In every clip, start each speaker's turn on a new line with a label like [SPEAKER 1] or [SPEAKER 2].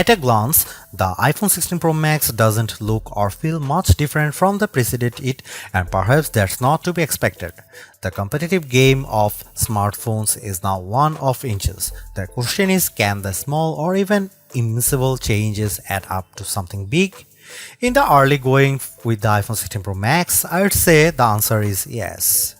[SPEAKER 1] At a glance, the iPhone 16 Pro Max doesn't look or feel much different from the preceded it, and perhaps that's not to be expected. The competitive game of smartphones is now one of inches. The question is, can the small or even invisible changes add up to something big? In the early going with the iPhone 16 Pro Max, I would say the answer is yes.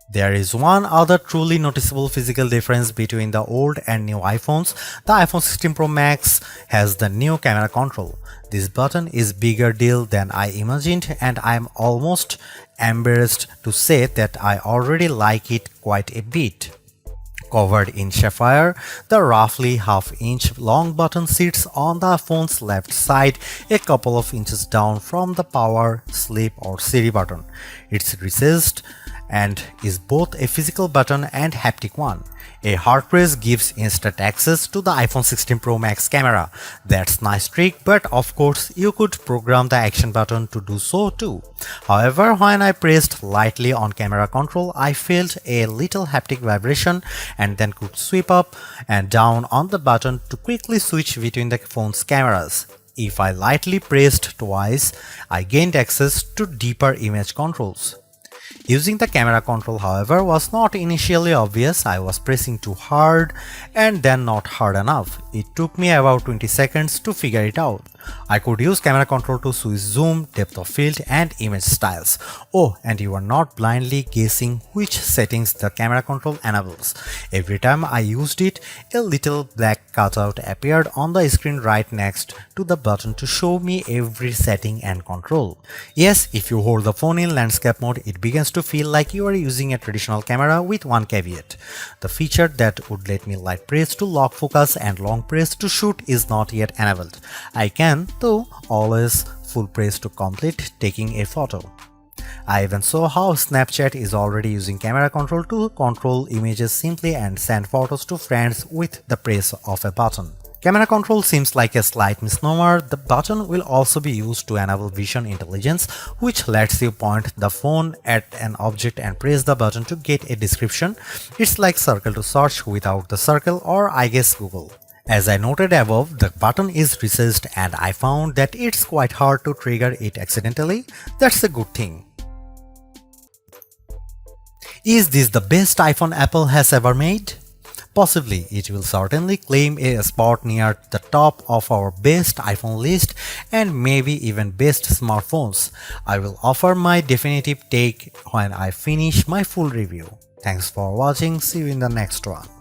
[SPEAKER 1] There is one other truly noticeable physical difference between the old and new iPhones. The iPhone 16 Pro Max has the new camera control. This button is bigger deal than I imagined, and I'm almost embarrassed to say that I already like it quite a bit. Covered in sapphire, the roughly half-inch long button sits on the phone's left side, a couple of inches down from the power, sleep or Siri button. It's recessed and is both a physical button and haptic one. A hard press gives instant access to the iPhone 16 Pro Max camera. That's nice trick, but of course you could program the action button to do so too. However, when I pressed lightly on camera control, I felt a little haptic vibration and then could sweep up and down on the button to quickly switch between the phone's cameras. If I lightly pressed twice, I gained access to deeper image controls. Using the camera control, however, was not initially obvious. I was pressing too hard and then not hard enough. It took me about 20 seconds to figure it out. I could use camera control to switch zoom, depth of field and image styles. Oh, and you are not blindly guessing which settings the camera control enables. Every time I used it, a little black cutout appeared on the screen right next to the button to show me every setting and control. Yes, if you hold the phone in landscape mode, it begins to feel like you are using a traditional camera with one caveat. The feature that would let me light press to lock focus and long press to shoot is not yet enabled. I can, though, always full press to complete taking a photo. I even saw how Snapchat is already using camera control to control images simply and send photos to friends with the press of a button. Camera control seems like a slight misnomer. The button will also be used to enable vision intelligence, which lets you point the phone at an object and press the button to get a description. It's like circle to search without the circle, or I guess Google. As I noted above, the button is recessed and I found that it's quite hard to trigger it accidentally. That's a good thing. Is this the best iPhone Apple has ever made? Possibly. It will certainly claim a spot near the top of our best iPhone list and maybe even best smartphones. I will offer my definitive take when I finish my full review. Thanks for watching. See you in the next one.